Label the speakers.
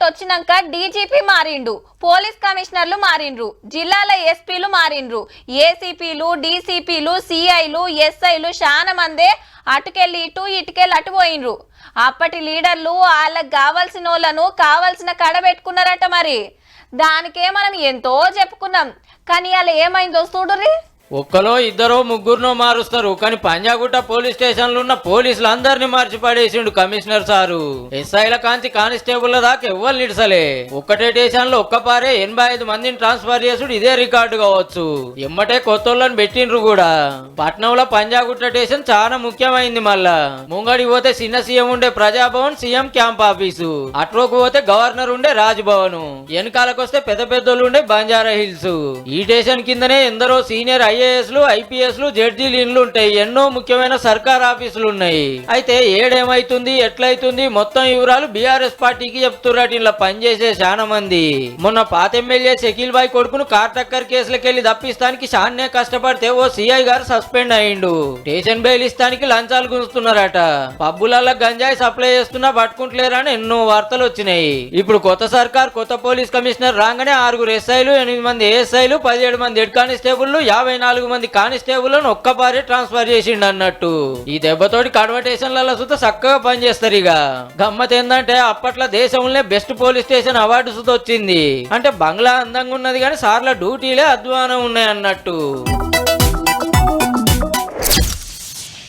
Speaker 1: Government వచ్చినాక DGP మారిండు, police కమిషనర్లు మారిండ్రు, జిల్లాల ఎస్పీలు మారిండ్రు, ఏసీపీలు, డీసీపీలు, సిఐలు, ఎస్ఐలు చాలా మందే అటుకెళ్ళి ఇటు ఇటుకెళ్ళి అటు పోయినరు. అప్పటి లీడర్లు వాళ్ళకి కావాల్సిన వాళ్ళను కావాల్సిన కడ పెట్టుకున్నారట. మరి దానికే మనం ఎంతో చెప్పుకున్నాం, కానీ అలా ఏమైందో చూడుర్రి.
Speaker 2: ఒక్కలో ఇద్దరో ముగ్గురునో మారుస్తారు, కానీ పంజాగుట్ట పోలీస్ స్టేషన్లో ఉన్న పోలీసులు అందరినీ మార్చి పడేసిండు కమిషనర్ సారు. ఎస్ఐల కాంచి కానిస్టేబుల్ దాకా ఎవ్వరు నిడసలే. ఒక్కటే స్టేషన్ లో ఒక్కపారే 85 మందిని ట్రాన్స్ఫర్ చేసుడు ఇదే రికార్డు కావచ్చు. ఎమ్మటే కొత్తోళ్ళని పెట్టిండ్రు కూడా. పట్నంలో పంజాగుట్ట స్టేషన్ చాలా ముఖ్యమైంది. మళ్ళా ముంగడికి పోతే చిన్న సీఎం ఉండే ప్రజాభవన్, సీఎం క్యాంప్ ఆఫీసు, అట్రోకు పోతే గవర్నర్ ఉండే రాజ్భవన్, వెనకాలకు వస్తే పెద్ద పెద్దోళ్ళు ఉండే బంజారా హిల్స్. ఈ స్టేషన్ కిందనే ఎందరో సీనియర్ ఐఏఎస్లు, ఐపీఎస్లు, జడ్జీలు ఇండ్లు ఉంటాయి. ఎన్నో ముఖ్యమైన సర్కార్ ఆఫీసులు ఉన్నాయి. అయితే ఏడేమైతుంది, ఎట్లయితుంది మొత్తం వివరాలు బీఆర్ఎస్ పార్టీకి చెప్తున్నట్టు ఇలా పనిచేసే చాలా మంది. మొన్న పాత ఎమ్మెల్యే షకీల్ బాయ్ కొడుకును కార్ టక్కర్ కేసులకెళ్లి తప్పిస్తానికి చానే కష్టపడితే ఓ సిఐ గారు సస్పెండ్ అయ్యిండు. స్టేషన్ బెయిల్ ఇస్తానికి లంచాలు గుంజుతున్నారట. పబ్బులలో గంజాయి సప్లై చేస్తున్నా పట్టుకుంటలేరని ఎన్నో వార్తలు వచ్చినాయి. ఇప్పుడు కొత్త సర్కార్, కొత్త పోలీస్ కమిషనర్ రాగానే 6 ఎస్ఐలు, 8 మంది ఏఎస్ఐలు, 17 మంది హెడ్ కానిస్టేబుల్, 54 మంది కానిస్టేబుల్ ఒక్కపారే ట్రాన్స్ఫర్ చేసిండు అన్నట్టు. ఈ దెబ్బతోటి కన్వర్టేషన్లలో సుత చక్కగా పనిచేస్తారు. ఇక గమ్మత్ ఏందంటే అప్పట్లో దేశంలోనే బెస్ట్ పోలీస్ స్టేషన్ అవార్డు సుత వచ్చింది. అంటే బంగ్లా అందంగా ఉన్నది కానీ సార్ల డ్యూటీలే అధ్వానం ఉన్నాయి అన్నట్టు.